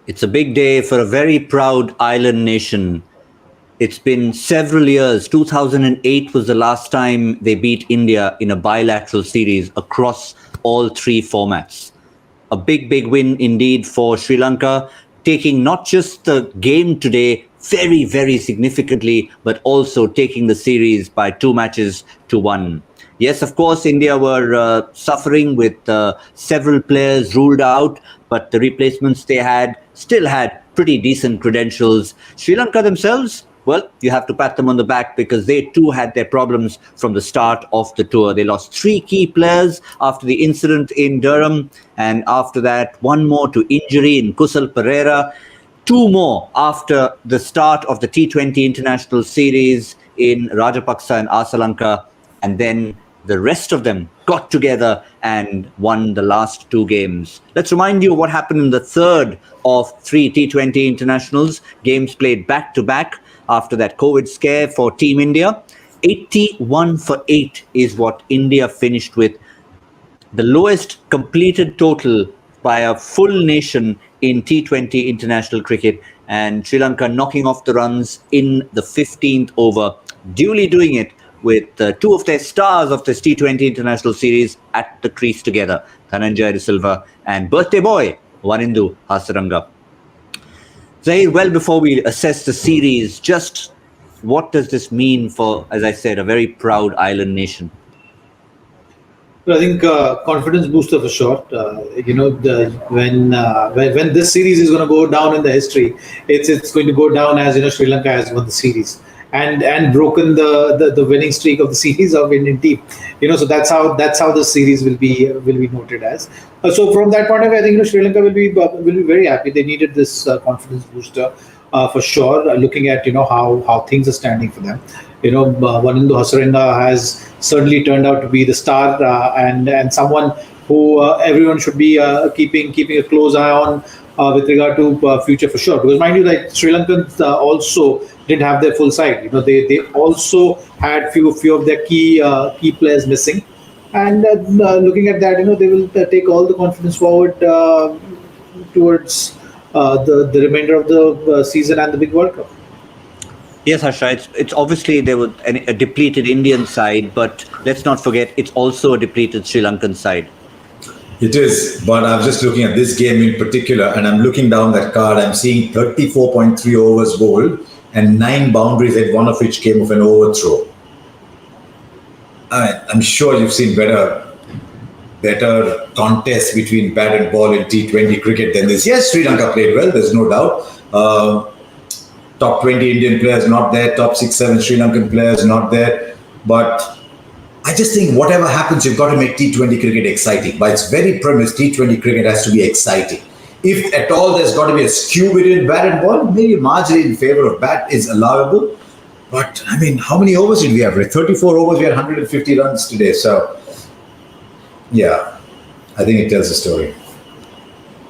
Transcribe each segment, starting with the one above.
It's a big day for a very proud island nation. It's been several years. 2008 was the last time they beat India in a bilateral series across all three formats. A big, big win indeed for Sri Lanka, taking not just the game today very, very significantly, but also taking the series by 2-1. Yes, of course, India were suffering with several players ruled out, but the replacements they had still had pretty decent credentials. Sri Lanka themselves, well, you have to pat them on the back because they too had their problems from the start of the tour. They lost 3 key players after the incident in Durham, and after that, 1 more to injury in Kusal Pereira, 2 more after the start of the T20 international series in Rajapaksa and Asalanka, and then the rest of them got together and won the last 2 games. Let's remind you what happened in the third of 3 T20 internationals, games played back-to-back after that COVID scare for Team India. 81 for 8 is what India finished with, the lowest completed total by a full nation in T20 international cricket, and Sri Lanka knocking off the runs in the 15th over, duly doing it with 2 of their stars of this T20 international series at the crease together, Dhananjaya De Silva and birthday boy Wanindu Hasaranga. Zaheer, well, before we assess the series, just what does this mean for, as I said, a very proud island nation? I think confidence booster for sure. When this series is going to go down in the history, it's going to go down as Sri Lanka has won the series and broken the winning streak of the series of Indian team. So that's how the series will be noted as. So from that point of view, I think Sri Lanka will be very happy. They needed this confidence booster for sure. Looking at how things are standing for them. Wanindu Hasaranga has certainly turned out to be the star and someone who everyone should be keeping a close eye on with regard to future for sure. Because mind you, like Sri Lankans also didn't have their full side. They also had few of their key players missing, and looking at that, they will take all the confidence forward towards the remainder of the season and the big World Cup. Yes, Harsha, it's obviously there was a depleted Indian side, but let's not forget it's also a depleted Sri Lankan side. It is, but I'm just looking at this game in particular, and I'm looking down that card. I'm seeing 34.3 overs bowled and 9 boundaries, at one of which came off an overthrow. I'm sure you've seen better contests between bat and ball in T20 cricket than this. Yes, Sri Lanka played well, there's no doubt. Top 20 Indian players not there, top 6-7 Sri Lankan players not there. But I just think whatever happens, you've got to make T20 cricket exciting. By its very premise, T20 cricket has to be exciting. If at all there's got to be a skew between bat and ball, maybe marginally in favor of bat is allowable. But I mean, how many overs did we have? 34 overs, we had 150 runs today. So, yeah, I think it tells the story.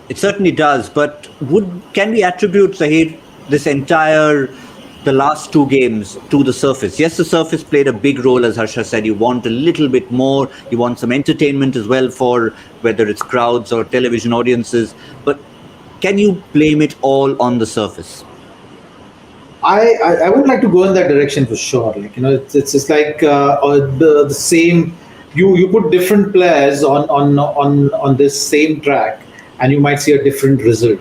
It certainly does. But can we attribute, Zaheer, the last 2 games to the surface? Yes, the surface played a big role, as Harsha said. You want a little bit more. You want some entertainment as well for whether it's crowds or television audiences. But can you blame it all on the surface? I would like to go in that direction for sure. It's just like the same. You put different players on this same track, and you might see a different result.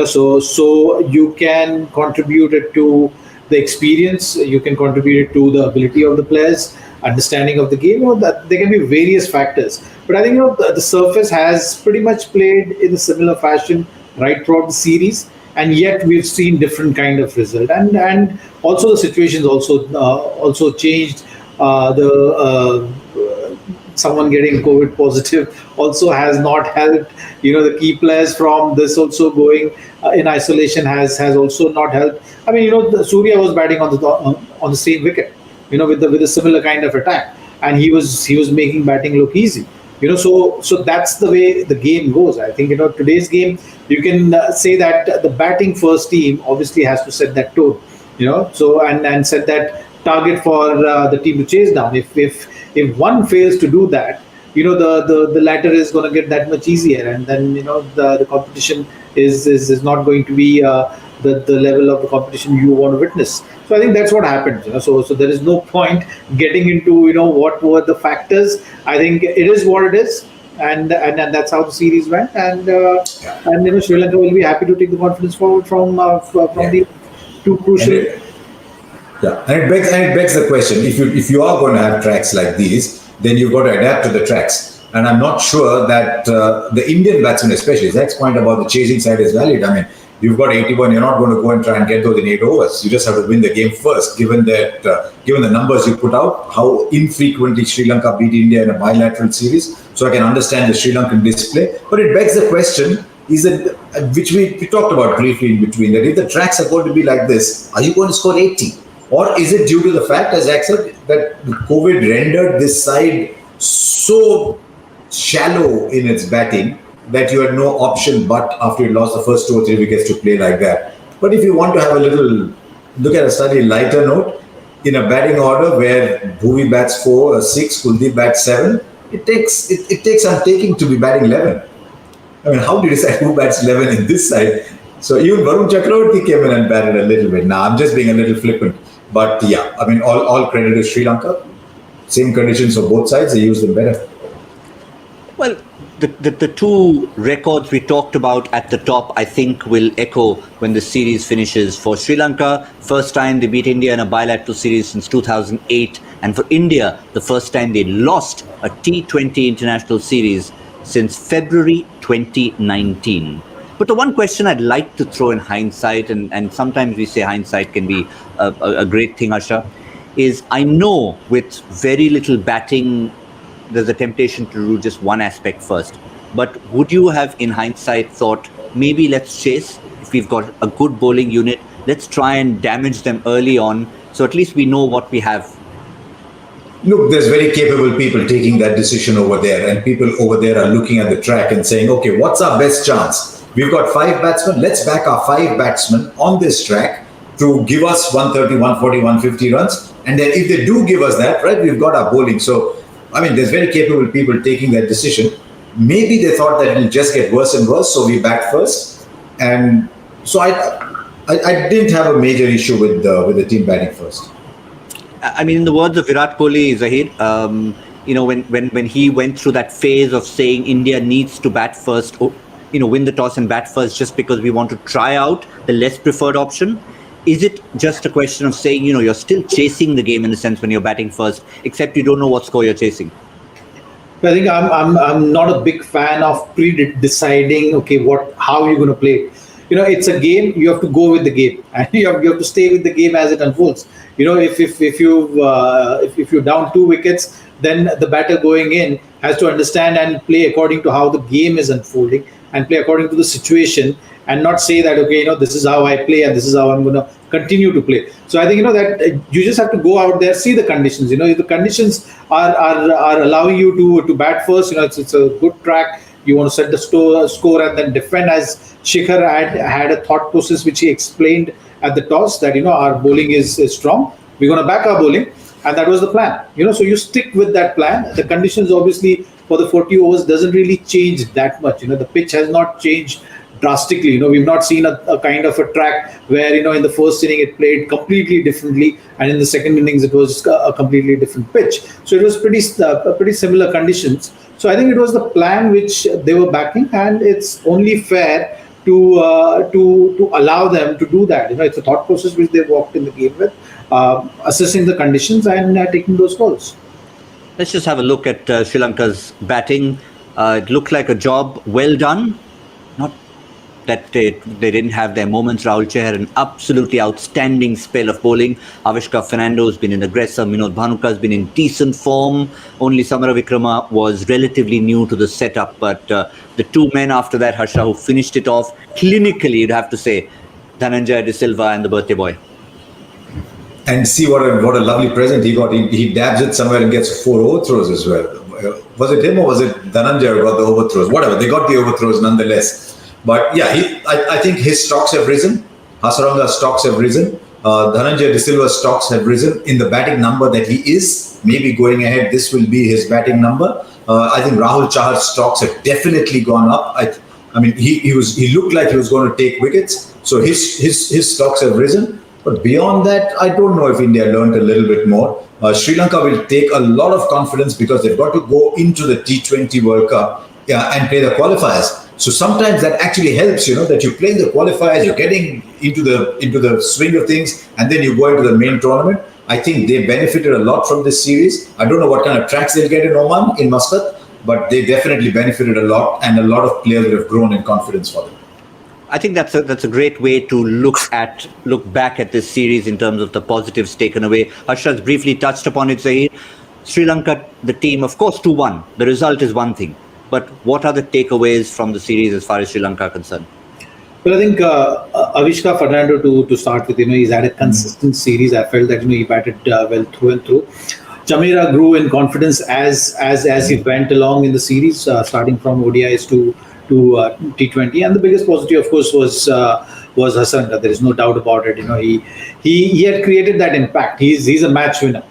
So you can contribute it to the experience, you can contribute it to the ability of the players, understanding of the game. That there can be various factors. But I think the surface has pretty much played in a similar fashion right throughout the series, and yet we've seen different kind of result. And also the situations also changed. Someone getting COVID positive also has not helped. The key players from this also going in isolation has also not helped. I mean, Surya was batting on the same wicket, with a similar kind of attack, and he was making batting look easy. So that's the way the game goes. I think today's game, you can say that the batting first team obviously has to set that tone. So and set that target for the team to chase down. If one fails to do that, the latter is going to get that much easier, and then the competition is not going to be the level of the competition you want to witness. So I think that's what happened. So there is no point getting into what were the factors. I think it is what it is, and that's how the series went, and Sri Lanka will be happy to take the confidence forward from the two crucial. Yeah, and it begs the question: if you are going to have tracks like these, then you've got to adapt to the tracks. And I'm not sure that the Indian batsmen, especially Zach's point about the chasing side, is valid. I mean, you've got 81. You're not going to go and try and get those in 8 overs. You just have to win the game first. Given the numbers you put out, how infrequently Sri Lanka beat India in a bilateral series, so I can understand the Sri Lankan display. But it begs the question: is that which we talked about briefly in between, that if the tracks are going to be like this, are you going to score 80? Or is it due to the fact, as Zach said, that COVID rendered this side so shallow in its batting that you had no option but after you lost the first 2 or 3 wickets to play like that? But if you want to have a little look at a slightly lighter note, in a batting order where Bhuvi bats 4 or 6, Kuldeep bats 7, it takes some taking to be batting 11. I mean, how do you decide who bats 11 in this side? So even Varun Chakravarti came in and batted a little bit. Now I'm just being a little flippant. But yeah, I mean, all credit to Sri Lanka. Same conditions for both sides, they used them better. Well, the two records we talked about at the top, I think, will echo when the series finishes. For Sri Lanka, first time they beat India in a bilateral series since 2008. And for India, the first time they lost a T20 international series since February 2019. But the one question I'd like to throw in hindsight, and sometimes we say hindsight can be a great thing, Harsha, is I know with very little batting, there's a temptation to do just one aspect first. But would you have, in hindsight, thought, maybe let's chase? If we've got a good bowling unit, let's try and damage them early on, so at least we know what we have. Look, there's very capable people taking that decision over there, and people over there are looking at the track and saying, okay, what's our best chance? We've got 5 batsmen. Let's back our 5 batsmen on this track to give us 130, 140, 150 runs. And then if they do give us that, right, we've got our bowling. So, I mean, there's very capable people taking that decision. Maybe they thought that it'll just get worse and worse, so we backed first. And so I didn't have a major issue with the team batting first. I mean, in the words of Virat Kohli, Zaheer, when he went through that phase of saying India needs to bat first, win the toss and bat first just because we want to try out the less preferred option. Is it just a question of saying, you're still chasing the game in a sense when you're batting first, except you don't know what score you're chasing? I think I'm not a big fan of deciding, how you're going to play. It's a game. You have to go with the game, and you have to stay with the game as it unfolds. If you're down 2 wickets, then the batter going in has to understand and play according to how the game is unfolding, and play according to the situation, and not say that, this is how I play and this is how I'm going to continue to play. So I think, that you just have to go out there, see the conditions. If the conditions are allowing you to bat first, it's a good track. You want to set the score and then defend, as Shikhar had a thought process which he explained at the toss, that, our bowling is strong. We're going to back our bowling. And that was the plan. So you stick with that plan. The conditions, obviously, for the 40 overs doesn't really change that much. The pitch has not changed drastically. We've not seen a kind of a track where, in the first inning it played completely differently, and in the second innings it was a completely different pitch. So it was pretty similar conditions. So I think it was the plan which they were backing, and it's only fair to allow them to do that. It's a thought process which they walked in the game with, assessing the conditions and taking those calls. Let's just have a look at Sri Lanka's batting. It looked like a job well done. Not that they didn't have their moments. Rahul Chahar had an absolutely outstanding spell of bowling. Avishka Fernando has been an aggressor. Minod Bhanuka has been in decent form. Only Samara Vikrama was relatively new to the setup. But the two men after that, Harsha, who finished it off clinically, you'd have to say, Dhananjaya De Silva and the birthday boy. And see what a lovely present he got. He dabs it somewhere and gets 4 overthrows as well. Was it him or was it Dhananjaya who got the overthrows? Whatever, they got the overthrows nonetheless. But yeah, I think his stocks have risen. Hasaram's stocks have risen. Dhananjay De Silva's stocks have risen in the batting number that he is. Maybe going ahead, this will be his batting number. I think Rahul Chahar's stocks have definitely gone up. I mean, he looked like he was going to take wickets, so his stocks have risen. But beyond that, I don't know if India learned a little bit more. Sri Lanka will take a lot of confidence because they've got to go into the T20 World Cup and play the qualifiers. So sometimes that actually helps, that you play the qualifiers, you're getting into the swing of things, and then you go into the main tournament. I think they benefited a lot from this series. I don't know what kind of tracks they'll get in Oman, in Muscat, but they definitely benefited a lot, and a lot of players will have grown in confidence for them. I think that's a great way to look back at this series in terms of the positives taken away. Harsha's briefly touched upon it, Zaheer. Sri Lanka, the team, of course, 2-1. The result is one thing. But what are the takeaways from the series as far as Sri Lanka are concerned? Well, I think Avishka Fernando to start with, he's had a consistent series. I felt that he batted well through and through. Chameera grew in confidence as he went along in the series, starting from ODIs to T20, and the biggest positive, of course, was Harsha. There is no doubt about it. He had created that impact. He's a match winner.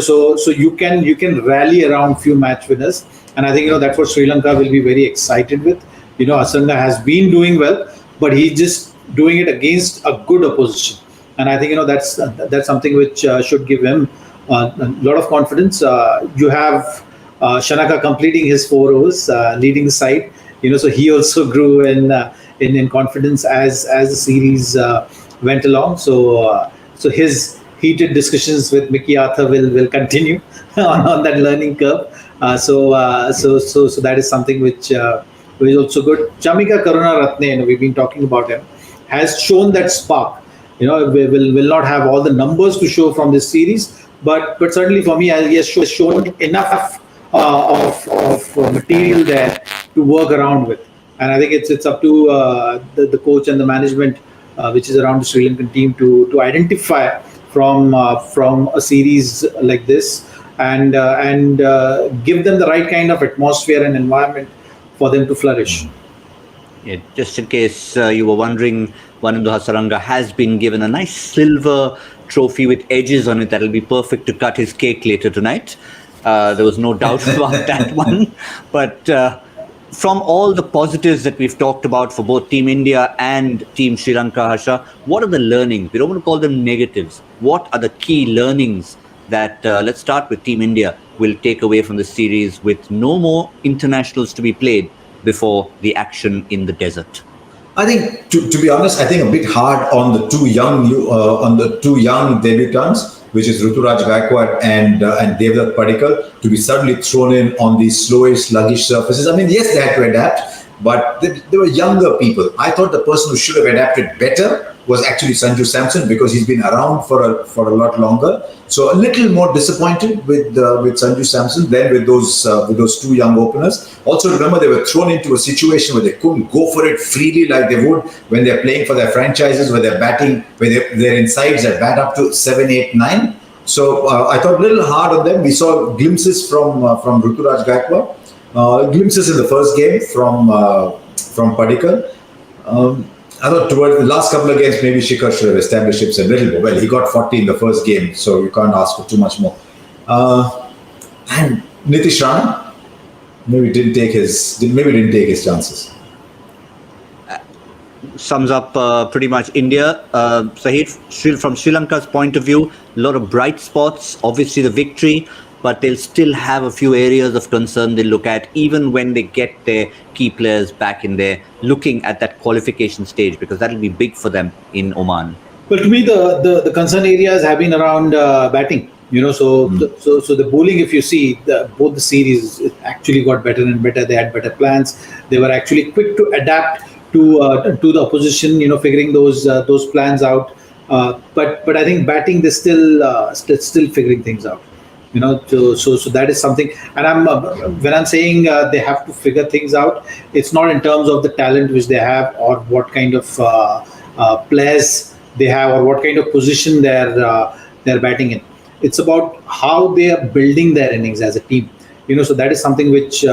So you can rally around few match winners, and I think that's what Sri Lanka will be very excited with. Harsha has been doing well, but he's just doing it against a good opposition, and I think that's something which should give him a lot of confidence. You have Shanaka completing his 4 overs, leading the side. So he also grew in confidence as the series went along. So his heated discussions with Mickey Arthur will continue on that learning curve. So that is something which is also good. Chamika Karunaratne, we've been talking about him, has shown that spark. We will not have all the numbers to show from this series, but certainly for me, he has shown enough of material there to work around with, and I think it's up to the coach and the management, which is around the Sri Lankan team, to identify from a series like this and give them the right kind of atmosphere and environment for them to flourish. Yeah, just in case you were wondering, Vanendu Hasaranga has been given a nice silver trophy with edges on it that'll be perfect to cut his cake later tonight. There was no doubt about that one. But from all the positives that we've talked about for both Team India and Team Sri Lanka, Harsha, what are the learnings? We don't want to call them negatives. What are the key learnings that, let's start with Team India, will take away from the series with no more internationals to be played before the action in the desert? I think, to be honest, I think a bit hard on the two young debutants, which is Ruturaj Gaikwad and Devdutt Padikkal, to be suddenly thrown in on these slowish, sluggish surfaces. I mean, yes, they had to adapt, but they were younger people. I thought the person who should have adapted better was actually Sanju Samson, because he's been around for a lot longer. So a little more disappointed with Sanju Samson than with those two young openers. Also remember, they were thrown into a situation where they couldn't go for it freely like they would when they're playing for their franchises, where they're batting, where they're in sides that bat up to 7, 8, 9. So I thought a little hard on them. We saw glimpses from Ruturaj Gaikwad, glimpses in the first game from Padikkal. I thought towards the last couple of games, maybe Shikhar should have established himself a little more. Well, he got 40 in the first game, so you can't ask for too much more. And Nitish Rana maybe didn't take his chances. Sums up pretty much India. Zaheer, from Sri Lanka's point of view, a lot of bright spots. Obviously, the victory, but they'll still have a few areas of concern they look at, even when they get their key players back in there, looking at that qualification stage, because that'll be big for them in Oman. Well, to me, the concern areas have been around batting. So the bowling, if you see, both the series actually got better and better. They had better plans. They were actually quick to adapt to the opposition. Figuring those plans out. But I think batting, they're still figuring things out. So that is something. And when I'm saying they have to figure things out, it's not in terms of the talent which they have or what kind of players they have or what kind of position they're batting in. It's about how they are building their innings as a team. So that is something which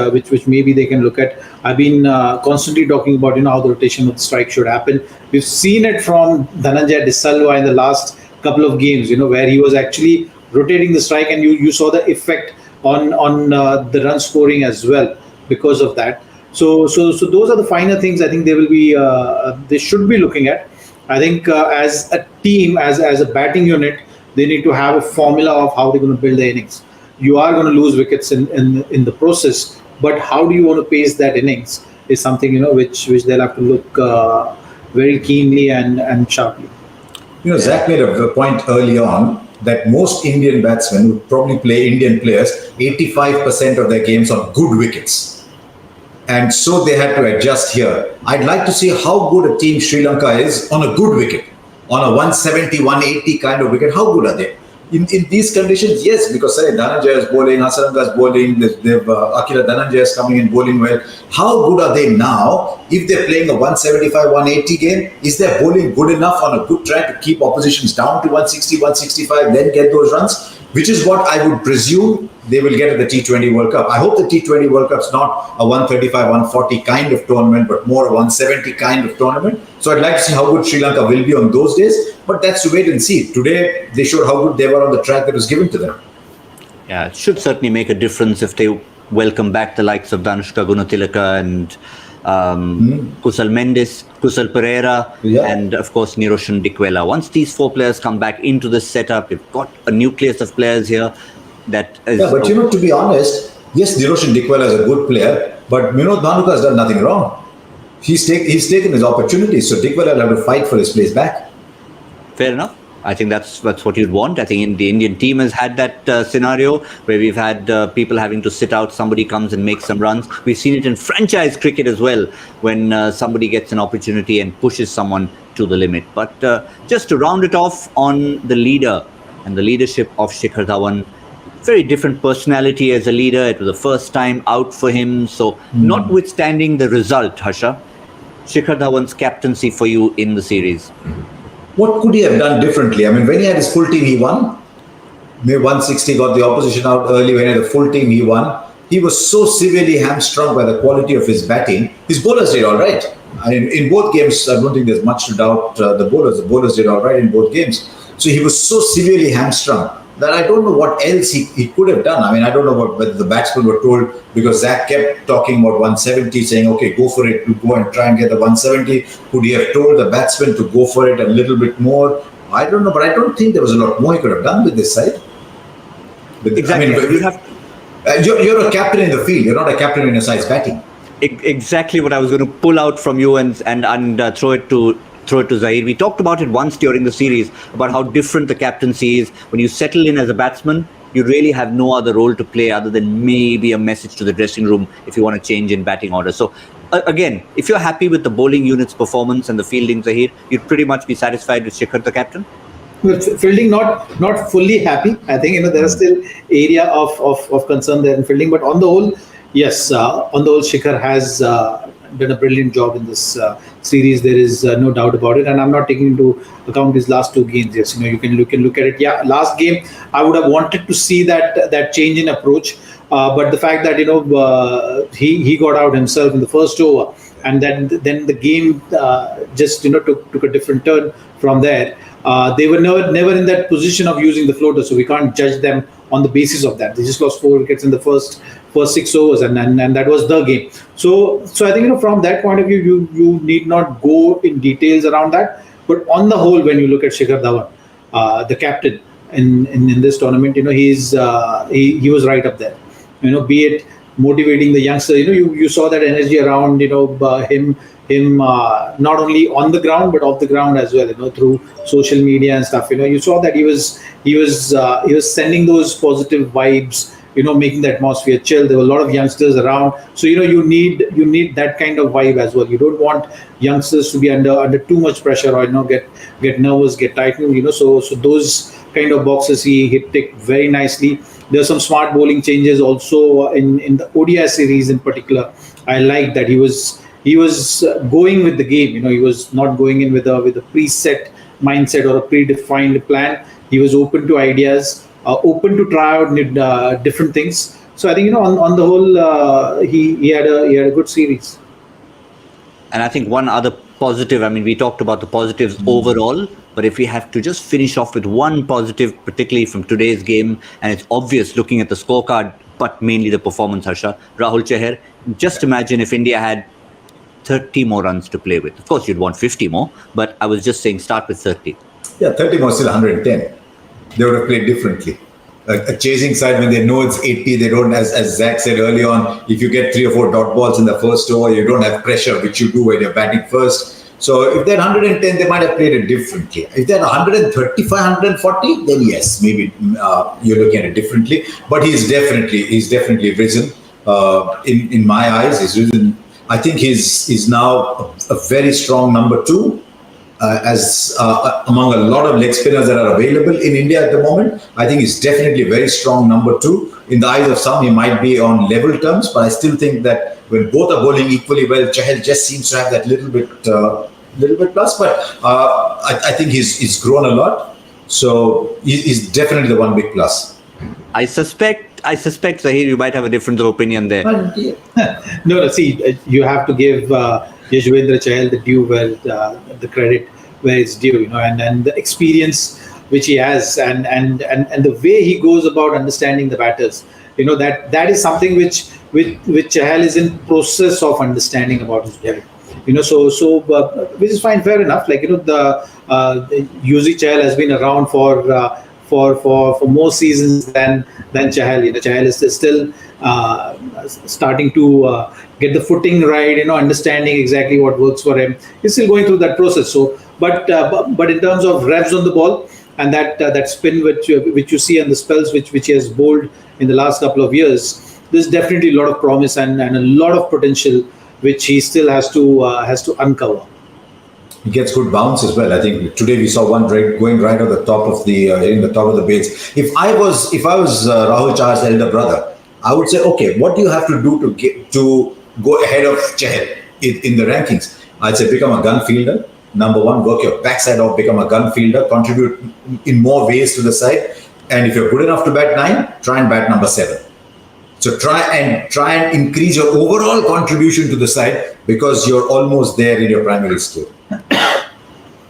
maybe they can look at. I've been constantly talking about how the rotation of the strike should happen. We've seen it from Dhananjay De Silva in the last couple of games, where he was actually rotating the strike, and you saw the effect on the run scoring as well because of that. So those are the finer things I think they should be looking at. I think as a team, as a batting unit, they need to have a formula of how they're going to build the innings. You are going to lose wickets in the process, but how do you want to pace that innings is something which they'll have to look very keenly and sharply. Zach made a point early on that most Indian batsmen who probably play Indian players, 85% of their games on good wickets. And so they had to adjust here. I'd like to see how good a team Sri Lanka is on a good wicket, on a 170, 180 kind of wicket. How good are they? In these conditions, yes, because Dhananjaya is bowling, Hasaranga is bowling, Akira Dhananjaya is coming in bowling well. How good are they now? If they're playing a 175, 180 game, is their bowling good enough on a good track to keep oppositions down to 160, 165, then get those runs? Which is what I would presume they will get at the T20 World Cup. I hope the T20 World Cup's not a 135, 140 kind of tournament, but more a 170 kind of tournament. So I'd like to see how good Sri Lanka will be on those days, but that's to wait and see. Today, they showed how good they were on the track that was given to them. Yeah, it should certainly make a difference if they welcome back the likes of Danushka Gunatilaka and Kusal Mendes, Kusal Pereira, and of course Niroshan Dikwela. Once these four players come back into the setup, you've got a nucleus of players here that is... Yeah, but to be honest, yes, Niroshan Dikwela is a good player, but Vinod Dhanuka has done nothing wrong. He's taken his opportunities, so Dikwela will have to fight for his place back. Fair enough. I think that's what you'd want. I think the Indian team has had that scenario where we've had people having to sit out, somebody comes and makes some runs. We've seen it in franchise cricket as well, when somebody gets an opportunity and pushes someone to the limit. But just to round it off on the leader and the leadership of Shikhar Dhawan, very different personality as a leader. It was the first time out for him. So notwithstanding the result, Harsha, Shikhar Dhawan's captaincy for you in the series. What could he have done differently? I mean, when he had his full team, he won. Maybe 160, got the opposition out early. When he had the full team, he won. He was so severely hamstrung by the quality of his batting. His bowlers did all right. I mean, in both games, I don't think there's much to doubt the bowlers. The bowlers did all right in both games. So he was so severely hamstrung that I don't know what else he could have done. I mean, I don't know whether the batsmen were told, because Zach kept talking about 170, saying, okay, go for it, go and try and get the 170. Could he have told the batsmen to go for it a little bit more? I don't know, but I don't think there was a lot more he could have done with this side. Exactly. I mean, you're a captain in the field. You're not a captain in your side's batting. Exactly what I was going to pull out from you and throw it to Zaheer. We talked about it once during the series about how different the captaincy is. When you settle in as a batsman, you really have no other role to play other than maybe a message to the dressing room if you want to change in batting order. So again, if you're happy with the bowling unit's performance and the fielding, Zaheer, you'd pretty much be satisfied with Shikhar, the captain? Fielding not fully happy. I think there are still area of concern there in fielding, but on the whole, yes, on the whole, Shikhar has done a brilliant job in this series. There is no doubt about it, and I'm not taking into account his last two games. Yes, you can look at it. Yeah, last game I would have wanted to see that change in approach, but the fact that he got out himself in the first over, and then the game just took a different turn from there. They were never in that position of using the floater, so we can't judge them on the basis of that. They just lost 4 wickets in the first 6 overs, and that was the game. So I think from that point of view, you need not go in details around that. But on the whole, when you look at Shikhar Dhawan, the captain in this tournament, he was right up there. Be it motivating the youngster, you saw that energy around him not only on the ground but off the ground as well, through social media and stuff. You saw that he was sending those positive vibes, making the atmosphere chill. There were a lot of youngsters around, so you need that kind of vibe as well. You don't want youngsters to be under too much pressure or get nervous, get tightened. So those kind of boxes he ticked very nicely. There's some smart bowling changes also in the ODI series in particular. I like that he was going with the game. He was not going in with a preset mindset or a predefined plan. He was open to ideas, open to try out different things. So I think on the whole, he had a good series. And I think one other positive, I mean, we talked about the positives overall, but if we have to just finish off with one positive, particularly from today's game, and it's obvious looking at the scorecard, but mainly the performance, Harsha, Rahul Chahar, just imagine if India had 30 more runs to play with. Of course, you'd want 50 more, but I was just saying start with 30. Yeah, 30 more, still 110. They would have played differently. A chasing side, when they know it's 80, they don't, as Zach said early on, if you get 3 or 4 dot balls in the first over, you don't have pressure, which you do when you're batting first. So if they're 110, they might have played it differently. If they're 135, 140, then yes, maybe you're looking at it differently. But he's definitely risen. In my eyes, he's risen. I think he's now a very strong number 2. As among a lot of leg spinners that are available in India at the moment, I think he's definitely a very strong number 2. In the eyes of some, he might be on level terms, but I still think that when both are bowling equally well, Chahal just seems to have that little bit plus. But I think he's grown a lot, so he's definitely the one big plus. I suspect, Zaheer, you might have a difference of opinion there. No, see, you have to give Yuzvendra Chahal the due where the credit where it's due, and the experience which he has, and the way he goes about understanding the batters, that is something which Chahal is in process of understanding about his game. So which is fine, fair enough. Like the Yuzi Chahal has been around for more seasons than Chahal. Chahal is still starting to get the footing right. Understanding exactly what works for him. He's still going through that process. So, but in terms of revs on the ball and that spin which you see and the spells which he has bowled in the last couple of years, there's definitely a lot of promise and a lot of potential which he still has to uncover. He gets good bounce as well. I think today we saw one going right at the top of the base. If I was Rahul Chahar's elder brother, I would say, okay, what do you have to do to go ahead of Chahal in the rankings? I'd say become a gun fielder. Number 1, work your backside off, become a gun fielder, contribute in more ways to the side. And if you're good enough to bat 9, try and bat number 7. So try and increase your overall contribution to the side because you're almost there in your primary skill.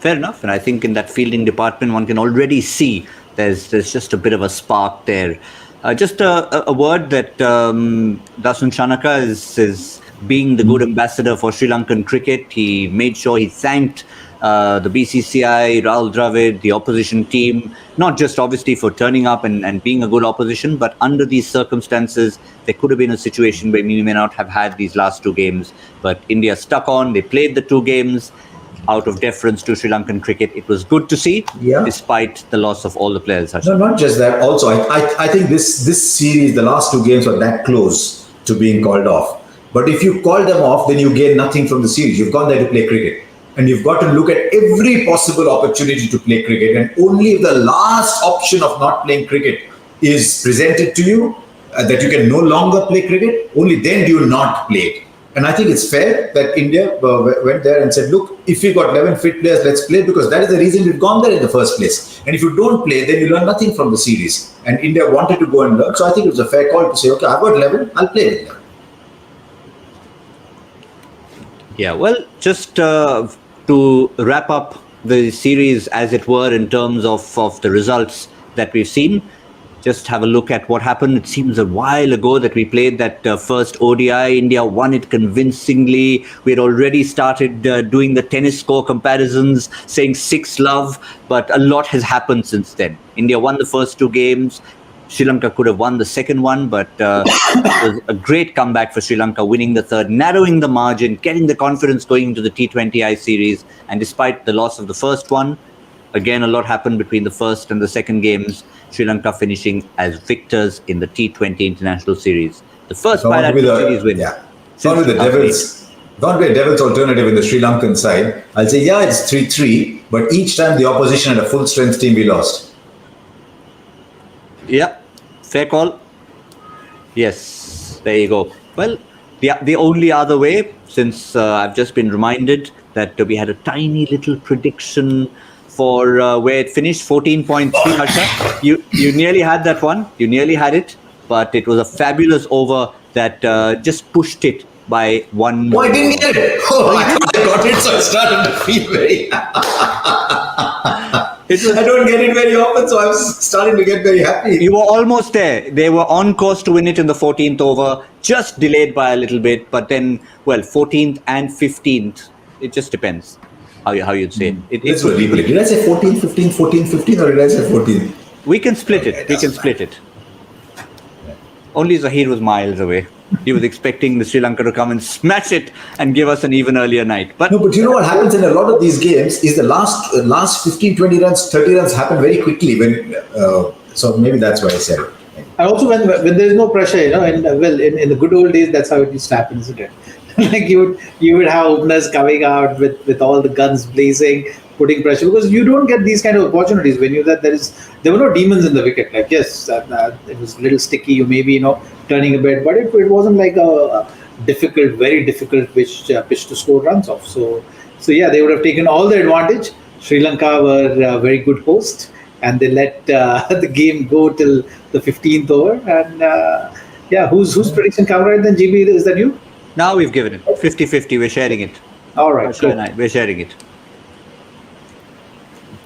Fair enough, and I think in that fielding department, one can already see there's just a bit of a spark there. Just a word that Dasun Shanaka is being the good ambassador for Sri Lankan cricket. He made sure he thanked the BCCI, Rahul Dravid, the opposition team, not just obviously for turning up and being a good opposition, but under these circumstances, there could have been a situation where we may not have had these last 2 games. But India stuck on, they played the 2 games. Out of deference to Sri Lankan cricket, it was good to see, despite the loss of all the players. No, not just that. Also, I think this series, the last 2 games were that close to being called off. But if you call them off, then you gain nothing from the series. You've gone there to play cricket. And you've got to look at every possible opportunity to play cricket. And only if the last option of not playing cricket is presented to you, that you can no longer play cricket, only then do you not play it. And I think it's fair that India went there and said, look, if we got 11 fit players, let's play, because that is the reason we've gone there in the first place. And if you don't play, then you learn nothing from the series. And India wanted to go and learn. So I think it was a fair call to say, okay, I've got 11, I'll play with them. Yeah, well, just to wrap up the series, as it were, in terms of the results that we've seen, just have a look at what happened. It seems a while ago that we played that first ODI. India won it convincingly. We had already started doing the tennis score comparisons, saying 6 love, but a lot has happened since then. India won the first 2 games. Sri Lanka could have won the second one, but it was a great comeback for Sri Lanka, winning the third, narrowing the margin, getting the confidence going into the T20I series. And despite the loss of the first one, again, a lot happened between the first and the second games. Sri Lanka finishing as victors in the T20 International Series. The first bilateral series win. Yeah. Don't be a devil's alternative in the Sri Lankan side. I'll say, yeah, it's 3-3, but each time the opposition had a full strength team, we lost. Yeah, fair call. Yes, there you go. Well, the only other way, since I've just been reminded that we had a tiny little prediction for where it finished, 14.3, Harsha. You nearly had that one. You nearly had it, but it was a fabulous over that just pushed it by one. Oh, I didn't get it. Oh, I got it, so I started to feel very. I don't get it very often, so I was starting to get very happy. You were almost there. They were on course to win it in the 14th over, just delayed by a little bit. But then, 14th and 15th, it just depends how you'd say it. That's what people. Did I say 14, 15, 14, 15, or did I say 14? We can split it. We can split it. Only Zaheer was miles away. He was expecting the Sri Lanka to come and smash it and give us an even earlier night. But no, but you know what happens in a lot of these games is the last 15, 20 runs, 30 runs happen very quickly. So maybe that's why I said it. And also when there is no pressure, and in the good old days, that's how it used to happen, isn't it? Like you would have openers coming out with all the guns blazing, putting pressure, because you don't get these kind of opportunities when there were no demons in the wicket. Like yes, it was a little sticky. You maybe turning a bit, but it wasn't like a difficult, very difficult pitch to score runs off. So yeah, they would have taken all the advantage. Sri Lanka were a very good host, and they let the game go till the 15th over. And whose prediction cover right then? GB, is that you? now we've given it 50-50. We're sharing it. All right, Cool. We're sharing it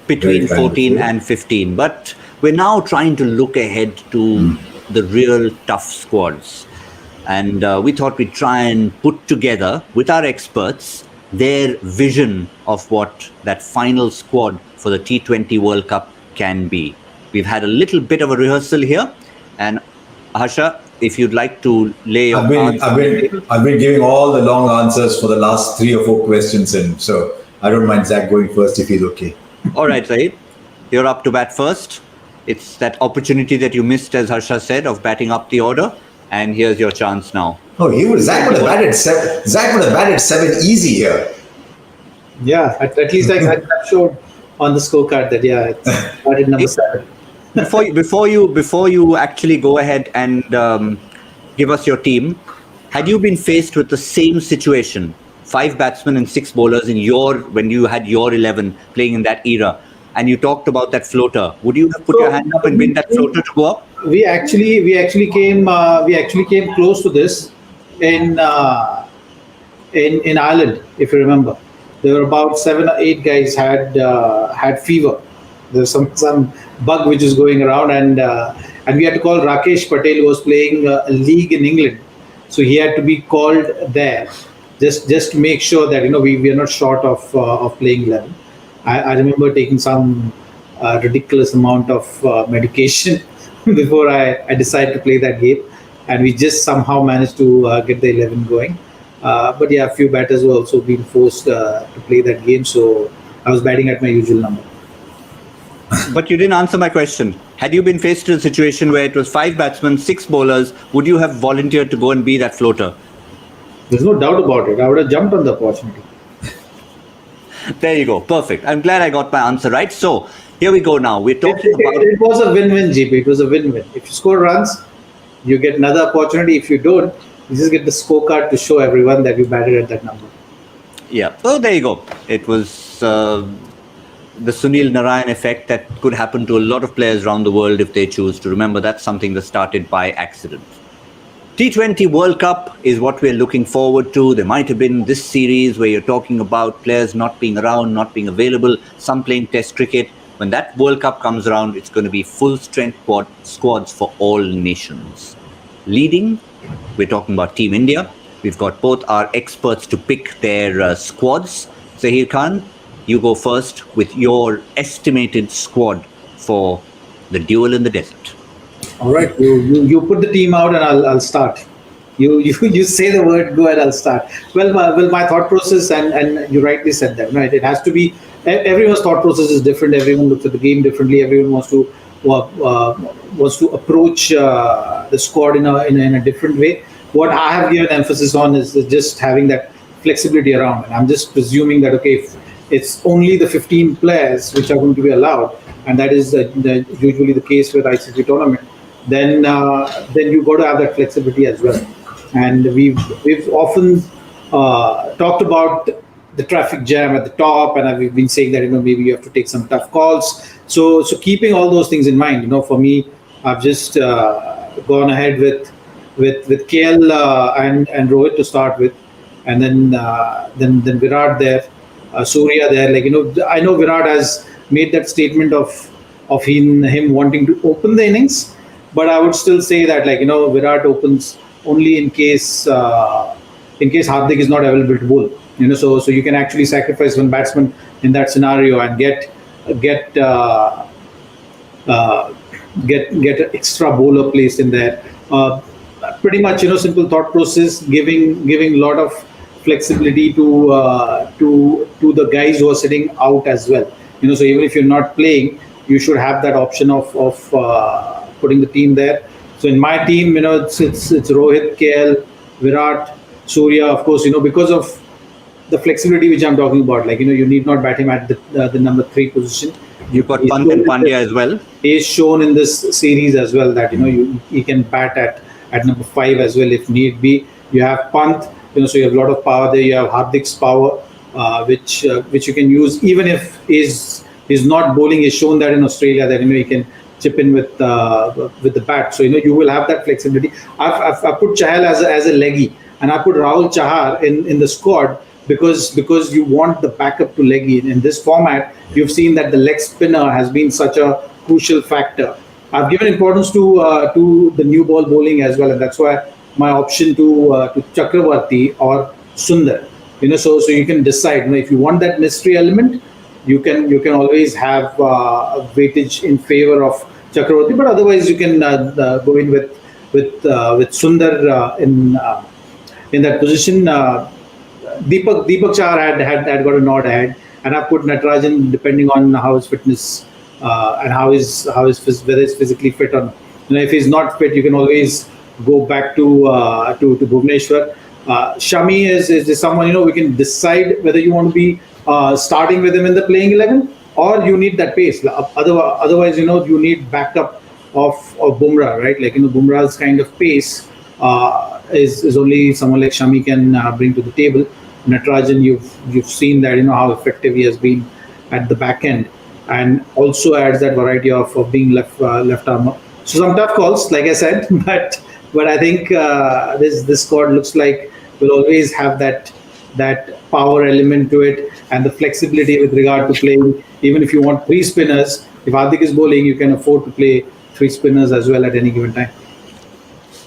between 14 and 15. But we're now trying to look ahead to the real tough squads. And we thought we'd try and put together with our experts their vision of what that final squad for the T20 World Cup can be. We've had a little bit of a rehearsal here. And Harsha, if you'd like to lay your I've been giving all the long answers for the last 3 or 4 questions, and so I don't mind Zach going first if he's okay. All right, Zaheer, you're up to bat first. It's that opportunity that you missed, as Harsha said, of batting up the order, and here's your chance now. Oh, Zach would have batted 7. Zach would have batted 7 easy here. Yeah, at least I showed on the scorecard that it's batted number 7. Before you actually go ahead and give us your team, had you been faced with the same situation, 5 batsmen and 6 bowlers when you had your 11 playing in that era, and you talked about that floater, would you have put your hand up and been that floater to go up? We actually came close to this in Ireland, if you remember. There were about 7 or 8 guys had fever. There's some bug which is going around, and we had to call Rakesh Patel, who was playing a league in England. So he had to be called there, just to make sure that we are not short of playing 11. I remember taking some ridiculous amount of medication before I decided to play that game, and we just somehow managed to get the 11 going. But yeah, a few batters were also being forced to play that game, so I was batting at my usual number. But you didn't answer my question. Had you been faced with a situation where it was 5 batsmen, 6 bowlers, would you have volunteered to go and be that floater? There's no doubt about it. I would have jumped on the opportunity. There you go. Perfect. I'm glad I got my answer right. So here we go now. We're talking about... It was a win-win, GP. It was a win-win. If you score runs, you get another opportunity. If you don't, you just get the scorecard to show everyone that you batted at that number. Yeah. So there you go. It was... the Sunil Narayan effect that could happen to a lot of players around the world if they choose to. Remember, that's something that started by accident. T20 World Cup is what we're looking forward to. There might have been this series where you're talking about players not being around, not being available, some playing Test cricket. When that World Cup comes around, it's going to be full-strength squads for all nations. Leading, we're talking about Team India. We've got both our experts to pick their squads. Zaheer Khan, you go first with your estimated squad for the duel in the desert. All right, you put the team out and I'll start. You say the word go and I'll start. Well, my thought process, and you rightly said that, right? It has to be, everyone's thought process is different. Everyone looks at the game differently. Everyone wants to approach the squad in a different way. What I have given emphasis on is just having that flexibility around. And I'm just presuming that, okay, if it's only the 15 players which are going to be allowed, and that is usually the case with ICC tournament, then you've got to have that flexibility as well. And we've often talked about the traffic jam at the top, and we've been saying that maybe you have to take some tough calls. So keeping all those things in mind, for me, I've just gone ahead with with KL and Rohit to start with, and then Virat there, Surya there. I know Virat has made that statement of him wanting to open the innings, but I would still say that Virat opens only in case Hardik is not available to bowl. So you can actually sacrifice one batsman in that scenario and get an extra bowler placed in there. Pretty much, simple thought process, giving a lot of flexibility to the guys who are sitting out as well. So even if you're not playing, you should have that option of putting the team there. So in my team, it's Rohit, KL, Virat, Surya, of course, because of the flexibility which I'm talking about. You need not bat him at the number 3 position. You've got Pant and Pandya as well. He's shown in this series as well that he can bat at number 5 as well if need be. You have Pant, so you have a lot of power there. You have Hardik's power, which you can use even if he's not bowling. He's shown that in Australia that he can chip in with the bat. So you will have that flexibility. I've put Chahal as a leggy, and I put Rahul Chahar in the squad because you want the backup to leggy. In this format, you've seen that the leg spinner has been such a crucial factor. I've given importance to the new ball bowling as well, and that's why my option to Chakravarti or Sundar. So you can decide. If you want that mystery element, you can always have a weightage in favor of Chakravarti, but otherwise you can go in with Sundar in that position. Deepak Chahar had got a nod ahead, and I put Natarajan depending on how his fitness and how his whether he's physically fit or not. If he's not fit, you can always go back to Bhuvneshwar. Shami is someone we can decide whether you want to be starting with him in the playing 11 or you need that pace. Otherwise, you need backup of Bumrah, right? Bumrah's kind of pace is only someone like Shami can bring to the table. Natarajan, you've seen that how effective he has been at the back end, and also adds that variety of being left armer. So some tough calls, like I said, but I think this squad looks like will always have that power element to it and the flexibility with regard to playing. Even if you want 3 spinners, if Hardik is bowling, you can afford to play 3 spinners as well at any given time.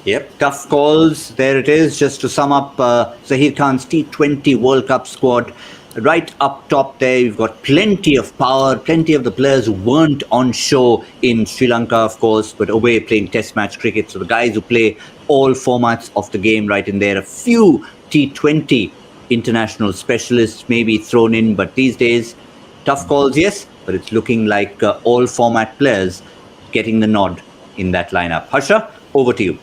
Yep, tough calls. There it is. Just to sum up, Zaheer Khan's T20 World Cup squad. Right up top there, you've got plenty of power, plenty of the players who weren't on show in Sri Lanka, of course, but away playing test match cricket. So the guys who play all formats of the game right in there. A few T20 international specialists maybe thrown in, but these days, tough calls, yes, but it's looking like all format players getting the nod in that lineup. Harsha, over to you.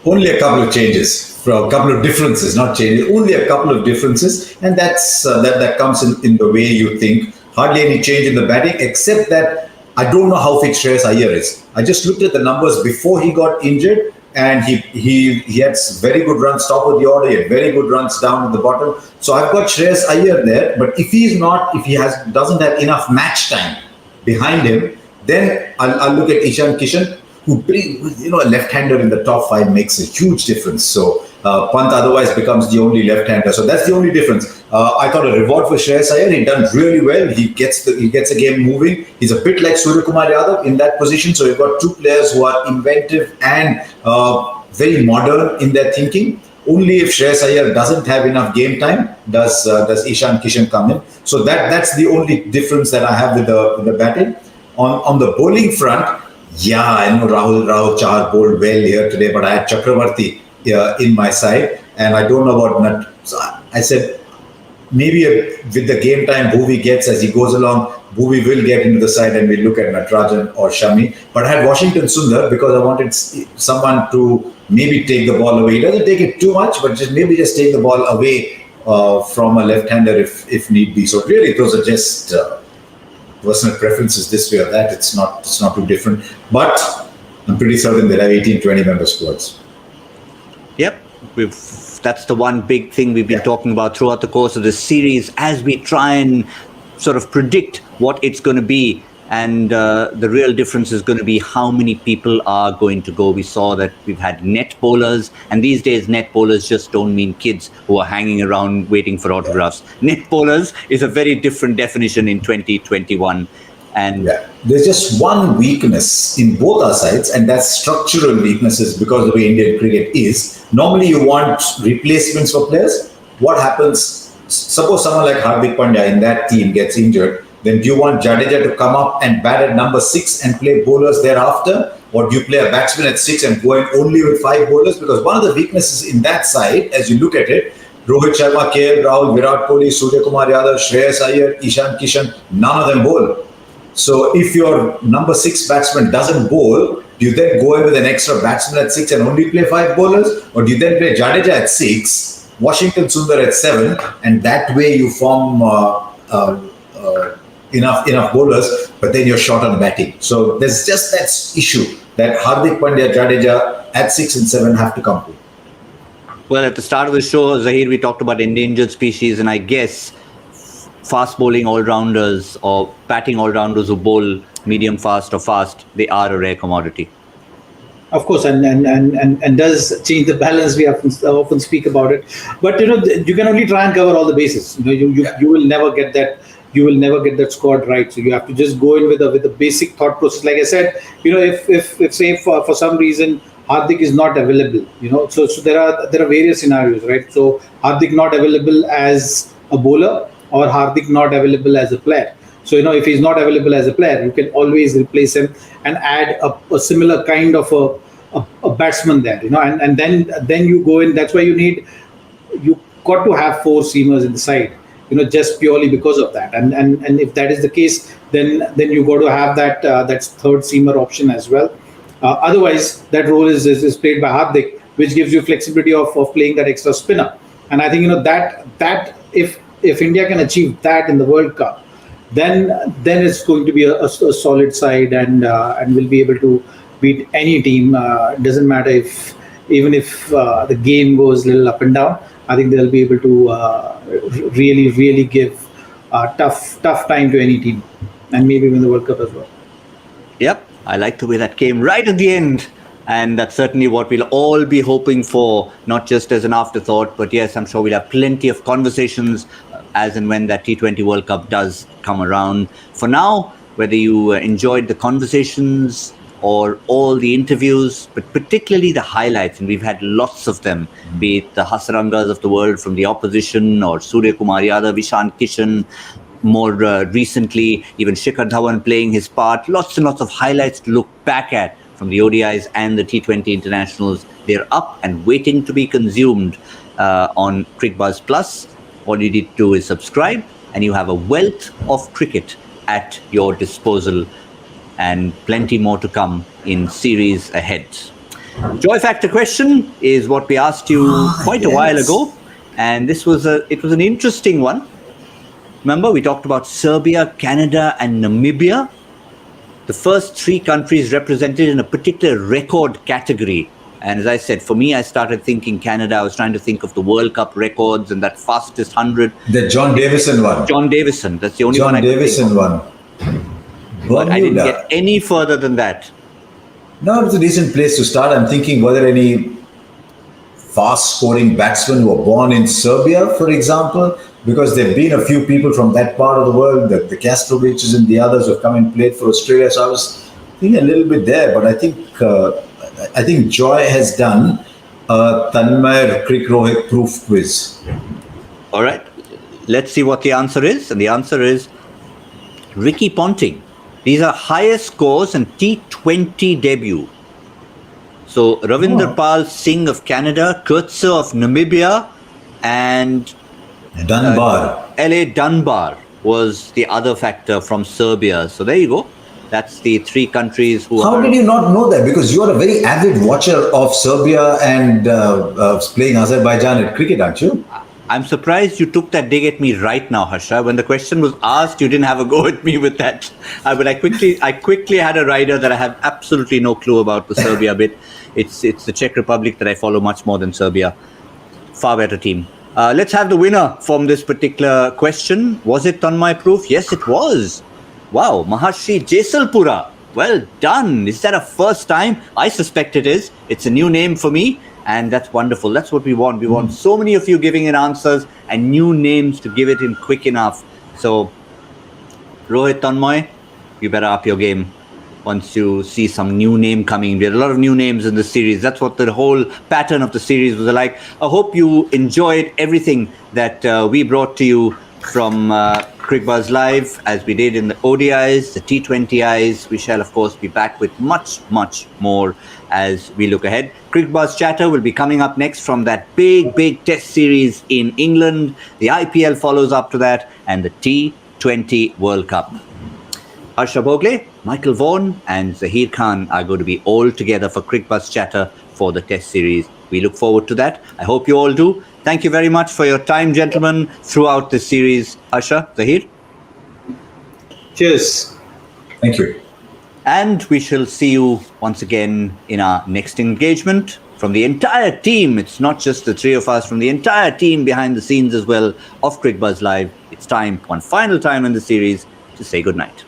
Only a couple of changes, for a couple of differences, not changes, only a couple of differences, and that's that comes in the way you think. Hardly any change in the batting, except that I don't know how fit Shreyas Iyer is. I just looked at the numbers before he got injured, and he had very good runs top of the order, he had very good runs down at the bottom. So I've got Shreyas Iyer there, but if he doesn't have enough match time behind him, then I'll look at Ishan Kishan, who a left-hander in the top 5 makes a huge difference. So Pant otherwise becomes the only left-hander. So that's the only difference. I thought a reward for Shreyas Iyer. He done really well. He gets the game moving. He's a bit like Surya Kumar Yadav in that position. So you've got 2 players who are inventive and very modern in their thinking. Only if Shreyas Iyer doesn't have enough game time does Ishan Kishan come in. So that's the only difference that I have with the batting. On the bowling front, yeah, I know Rahul Chahar bowled well here today, but I had Chakravarti in my side, and I don't know about Nat. So I said maybe with the game time Bhuvi gets as he goes along, Bhuvi will get into the side and we'll look at Natarajan or Shami. But I had Washington Sundar because I wanted someone to maybe take the ball away. He doesn't take it too much, but just take the ball away from a left-hander if need be. So really, those are just personal preferences this way or that. It's not too different. But I'm pretty certain there are 18-20 member squads. Yep, that's the one big thing we've been talking about throughout the course of this series as we try and sort of predict what it's going to be And the real difference is going to be how many people are going to go. We saw that we've had net bowlers, and these days net bowlers just don't mean kids who are hanging around waiting for autographs. Net bowlers is a very different definition in 2021. And there's just one weakness in both our sides, and that's structural weaknesses because of the way Indian cricket is. Normally, you want replacements for players. What happens? Suppose someone like Hardik Pandya in that team gets injured. Then do you want Jadeja to come up and bat at number 6 and play bowlers thereafter? Or do you play a batsman at 6 and go in only with 5 bowlers? Because one of the weaknesses in that side, as you look at it, Rohit Sharma, KL Rahul, Virat Kohli, Surya Kumar Yadav, Shreyas Iyer, Ishan Kishan, none of them bowl. So if your number 6 batsman doesn't bowl, do you then go in with an extra batsman at 6 and only play 5 bowlers? Or do you then play Jadeja at 6, Washington Sundar at 7, and that way you form enough bowlers, but then you're short on batting. So there's just that issue that Hardik Pandya, Jadeja at 6 and 7 have to come to. Well, at the start of the show, Zaheer, we talked about endangered species, and I guess fast bowling all-rounders or batting all-rounders who bowl medium fast or fast, they are a rare commodity. Of course, and does change the balance. We often speak about it, but you can only try and cover all the bases. You will never get that. You will never get that squad right. So you have to just go in with a basic thought process. Like I said, if say for some reason Hardik is not available, so there are various scenarios, right? So Hardik not available as a bowler or Hardik not available as a player. So if he's not available as a player, you can always replace him and add a similar kind of a batsman there, and then you go in. That's why you got to have 4 seamers in the side. Just purely because of that, and if that is the case, then you got to have that third seamer option as well. Otherwise, that role is played by Hardik, which gives you flexibility of playing that extra spinner. And I think that if India can achieve that in the World Cup, then it's going to be a solid side and will be able to beat any team. Doesn't matter if the game goes a little up and down. I think they'll be able to really give tough time to any team, and maybe win the World Cup as well. Yep, I like the way that came right at the end, and that's certainly what we'll all be hoping for, not just as an afterthought, but yes, I'm sure we'll have plenty of conversations as and when that T20 World Cup does come around. For now, whether you enjoyed the conversations or all the interviews, but particularly the highlights, and we've had lots of them, be it the Hasarangas of the world from the opposition, or Surya Kumar Yadav, Ishan Kishan, more recently, even Shikhar Dhawan playing his part. Lots and lots of highlights to look back at from the ODIs and the T20 internationals. They're up and waiting to be consumed on Cricbuzz Plus. All you need to do is subscribe, and you have a wealth of cricket at your disposal, and plenty more to come in series ahead. Joy factor question is what we asked you quite a while ago, and it was an interesting one. Remember, we talked about Serbia, Canada, and Namibia, the first 3 countries represented in a particular record category. And as I said, for me, I started thinking Canada. I was trying to think of the World Cup records and that fastest 100. The John Davison one. John Davison. That's the only one I could think of. one. But I didn't get any further than that. No, it's a decent place to start. I'm thinking, were there any fast-scoring batsmen who were born in Serbia, for example? Because there have been a few people from that part of the world, the Kastroviches and the others who have come and played for Australia. So I was thinking a little bit there, but I think Joy has done a Tanmay Crick Rohit proof quiz. All right. Let's see what the answer is. And the answer is Ricky Ponting. These are highest scores and T20 debut. So Ravinder Pal Singh of Canada, Kurtzer of Namibia, and Dunbar. L.A. Dunbar was the other factor from Serbia. So there you go. That's the 3 countries who How did you not know that? Because you are a very avid watcher of Serbia and playing Azerbaijan at cricket, aren't you? I'm surprised you took that dig at me right now, Harsha. When the question was asked, you didn't have a go at me with that. But I quickly had a rider that I have absolutely no clue about the Serbia bit. It's the Czech Republic that I follow much more than Serbia. Far better team. Let's have the winner from this particular question. Was it Tanmay proof? Yes, it was. Wow, Maharshi Jaisalpura. Well done. Is that a first time? I suspect it is. It's a new name for me, and that's wonderful. That's what we want. We want so many of you giving in answers and new names to give it in quick enough. So, Rohit Tanmoy, you better up your game once you see some new name coming. There are a lot of new names in the series. That's what the whole pattern of the series was like. I hope you enjoyed everything that we brought to you from Cricbuzz Live, as we did in the ODIs, the T20Is. We shall, of course, be back with much, much more as we look ahead. Cricbuzz Chatter will be coming up next from that big test series in England. The IPL follows up to that, and the T20 World Cup. Harsha Bhogle, Michael Vaughan, and Zaheer Khan are going to be all together for Cricbuzz Chatter for the test series. We look forward to that. I hope you all do. Thank you very much for your time, gentlemen, throughout this series. Harsha, Zaheer. Cheers. Thank you. And we shall see you once again in our next engagement. From the entire team, it's not just the three of us, from the entire team behind the scenes as well of Cricbuzz Live, it's time, one final time in the series, to say goodnight.